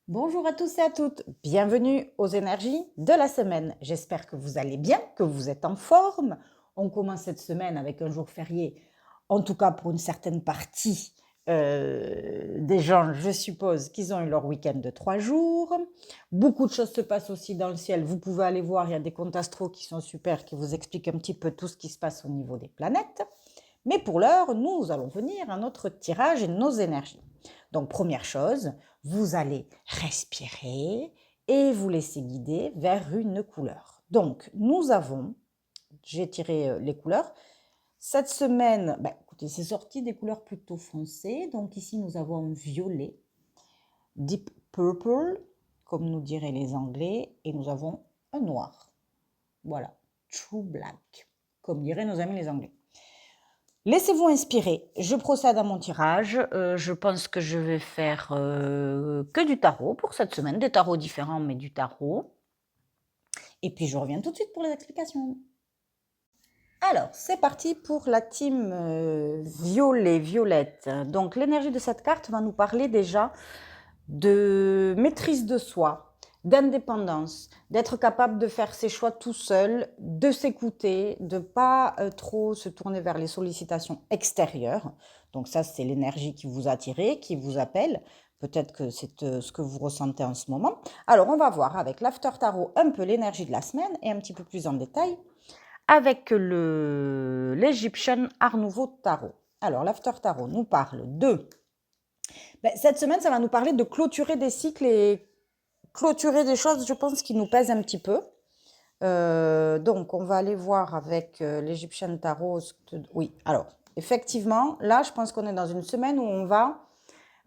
Bonjour à tous et à toutes, bienvenue aux énergies de la semaine. J'espère que vous allez bien, que vous êtes en forme. On commence cette semaine avec un jour férié, en tout cas pour une certaine partie des gens, je suppose, qu'ils ont eu leur week-end de 3 jours. Beaucoup de choses se passent aussi dans le ciel. Vous pouvez aller voir, il y a des comptes astro qui sont super, qui vous expliquent un petit peu tout ce qui se passe au niveau des planètes. Mais pour l'heure, nous allons venir à notre tirage et nos énergies. Donc, première chose, vous allez respirer et vous laisser guider vers une couleur. Donc, j'ai tiré les couleurs. Cette semaine, écoutez, c'est sorti des couleurs plutôt foncées. Donc ici, nous avons un violet, deep purple, comme nous diraient les Anglais, et nous avons un noir. Voilà, true black, comme diraient nos amis les Anglais. Laissez-vous inspirer, je procède à mon tirage. Je pense que je vais faire que du tarot pour cette semaine, des tarots différents, mais du tarot. Et puis je reviens tout de suite pour les explications. Alors, c'est parti pour la team violet-violette. Donc, l'énergie de cette carte va nous parler déjà de maîtrise de soi, d'indépendance, d'être capable de faire ses choix tout seul, de s'écouter, de ne pas trop se tourner vers les sollicitations extérieures. Donc ça, c'est l'énergie qui vous a attiré, qui vous appelle. Peut-être que c'est ce que vous ressentez en ce moment. Alors, on va voir avec l'After Tarot un peu l'énergie de la semaine et un petit peu plus en détail avec l'Egyptian Art Nouveau Tarot. Alors, l'After Tarot nous parle de... cette semaine, ça va nous parler de clôturer des cycles et clôturer des choses, je pense, qui nous pèsent un petit peu. Donc, on va aller voir avec l'Egyptian Tarot. Oui, alors, effectivement, là, je pense qu'on est dans une semaine où on va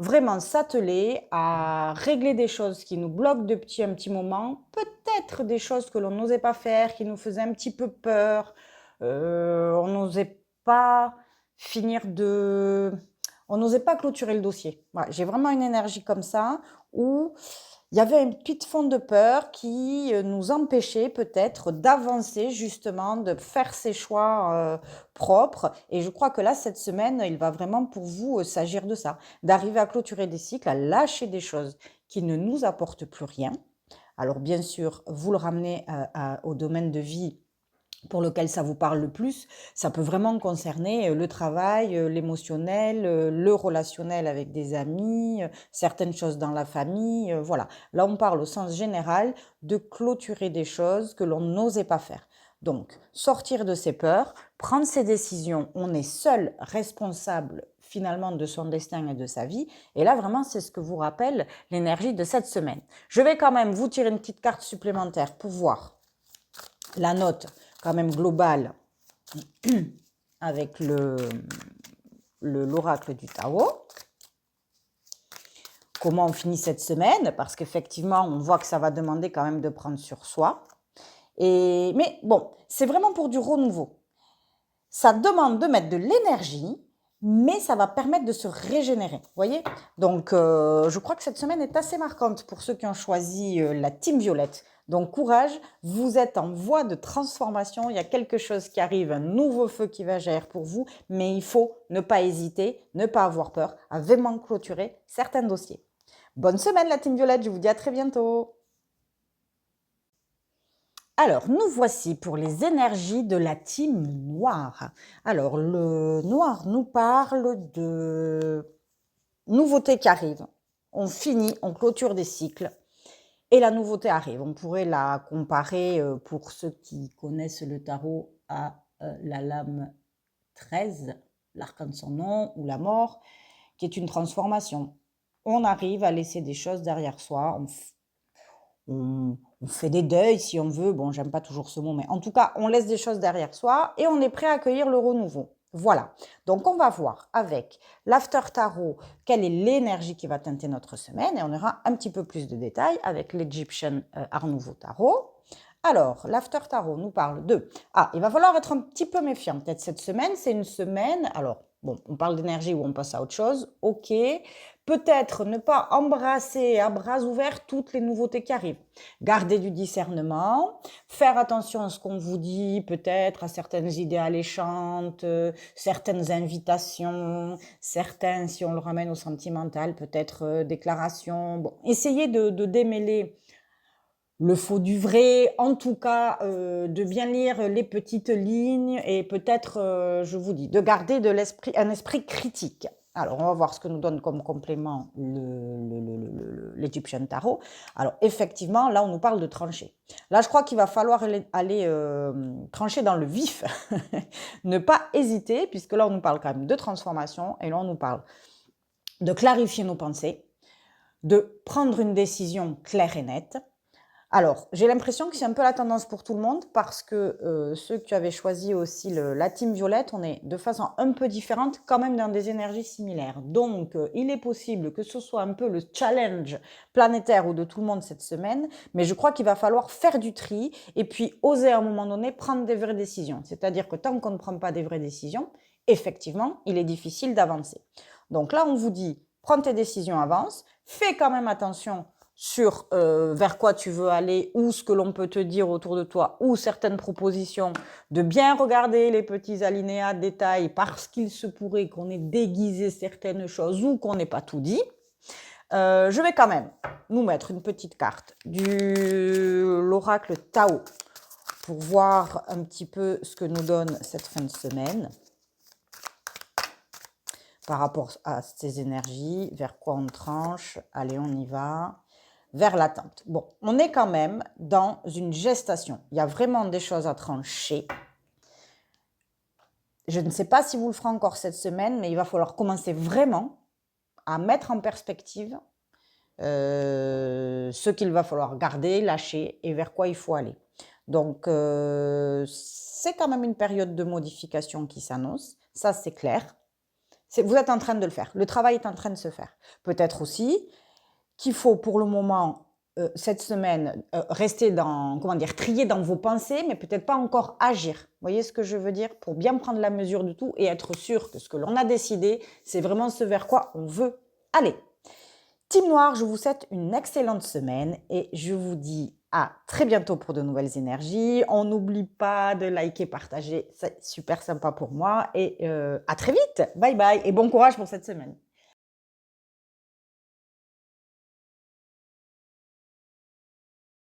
vraiment s'atteler à régler des choses qui nous bloquent depuis un petit moment, peut-être des choses que l'on n'osait pas faire, qui nous faisaient un petit peu peur, on n'osait pas on n'osait pas clôturer le dossier. Voilà, j'ai vraiment une énergie comme ça où il y avait une petite fond de peur qui nous empêchait peut-être d'avancer justement, de faire ses choix propres. Et je crois que là, cette semaine, il va vraiment pour vous s'agir de ça, d'arriver à clôturer des cycles, à lâcher des choses qui ne nous apportent plus rien. Alors bien sûr, vous le ramenez au domaine de vie pour lequel ça vous parle le plus, ça peut vraiment concerner le travail, l'émotionnel, le relationnel avec des amis, certaines choses dans la famille, voilà. Là, on parle au sens général de clôturer des choses que l'on n'osait pas faire. Donc, sortir de ses peurs, prendre ses décisions, on est seul responsable finalement de son destin et de sa vie. Et là, vraiment, c'est ce que vous rappelle l'énergie de cette semaine. Je vais quand même vous tirer une petite carte supplémentaire pour voir la note quand même global avec l'oracle du Tao. Comment on finit cette semaine? Parce qu'effectivement, on voit que ça va demander quand même de prendre sur soi. Mais bon, c'est vraiment pour du renouveau. Ça demande de mettre de l'énergie, mais ça va permettre de se régénérer. Vous voyez? Donc, je crois que cette semaine est assez marquante pour ceux qui ont choisi la team violette. Donc, courage, vous êtes en voie de transformation. Il y a quelque chose qui arrive, un nouveau feu qui va jaillir pour vous, mais il faut ne pas hésiter, ne pas avoir peur, à vraiment clôturer certains dossiers. Bonne semaine la team violette, je vous dis à très bientôt. Alors, nous voici pour les énergies de la team noire. Alors, le noir nous parle de nouveautés qui arrivent. On finit, on clôture des cycles et la nouveauté arrive. On pourrait la comparer, pour ceux qui connaissent le tarot, à la lame 13, l'arcane de son nom, ou la mort, qui est une transformation. On arrive à laisser des choses derrière soi, on fait des deuils si on veut, bon j'aime pas toujours ce mot, mais en tout cas on laisse des choses derrière soi et on est prêt à accueillir le renouveau. Voilà, donc on va voir avec l'After Tarot quelle est l'énergie qui va teinter notre semaine et on aura un petit peu plus de détails avec l'Egyptian Art Nouveau Tarot. Alors, l'After Tarot nous parle de... Ah, il va falloir être un petit peu méfiant peut-être cette semaine, c'est une semaine... Alors, bon, on parle d'énergie ou on passe à autre chose, ok, Peut-être ne pas embrasser à bras ouverts toutes les nouveautés qui arrivent. Garder du discernement, faire attention à ce qu'on vous dit, peut-être à certaines idées alléchantes, certaines invitations, certains, si on le ramène au sentimental, peut-être déclarations. Bon, essayez de démêler le faux du vrai, en tout cas, de bien lire les petites lignes et peut-être, je vous dis, de garder un esprit critique. Alors, on va voir ce que nous donne comme complément l'Egyptian Tarot. Alors, effectivement, là, on nous parle de trancher. Là, je crois qu'il va falloir aller trancher dans le vif. Ne pas hésiter, puisque là, on nous parle quand même de transformation et là, on nous parle de clarifier nos pensées, de prendre une décision claire et nette. Alors, j'ai l'impression que c'est un peu la tendance pour tout le monde parce que ceux qui avaient choisi aussi la team violette, on est de façon un peu différente, quand même dans des énergies similaires. Donc, il est possible que ce soit un peu le challenge planétaire ou de tout le monde cette semaine, mais je crois qu'il va falloir faire du tri et puis oser à un moment donné prendre des vraies décisions. C'est-à-dire que tant qu'on ne prend pas des vraies décisions, effectivement, il est difficile d'avancer. Donc là, on vous dit, prends tes décisions, avance, fais quand même attention sur vers quoi tu veux aller ou ce que l'on peut te dire autour de toi ou certaines propositions, de bien regarder les petits alinéas, détails, parce qu'il se pourrait qu'on ait déguisé certaines choses ou qu'on n'ait pas tout dit. Je vais quand même nous mettre une petite carte de l'oracle Tao pour voir un petit peu ce que nous donne cette fin de semaine par rapport à ces énergies, vers quoi on tranche. Allez, on y va. Vers l'attente. Bon, on est quand même dans une gestation. Il y a vraiment des choses à trancher. Je ne sais pas si vous le ferez encore cette semaine, mais il va falloir commencer vraiment à mettre en perspective ce qu'il va falloir garder, lâcher et vers quoi il faut aller. Donc, c'est quand même une période de modification qui s'annonce. Ça, c'est clair. Vous êtes en train de le faire. Le travail est en train de se faire. Peut-être aussi qu'il faut pour le moment, cette semaine, rester trier dans vos pensées, mais peut-être pas encore agir. Vous voyez ce que je veux dire? Pour bien prendre la mesure de tout et être sûr que ce que l'on a décidé, c'est vraiment ce vers quoi on veut aller. Team Noir, je vous souhaite une excellente semaine et je vous dis à très bientôt pour de nouvelles énergies. On n'oublie pas de liker, partager, c'est super sympa pour moi et à très vite. Bye bye et bon courage pour cette semaine.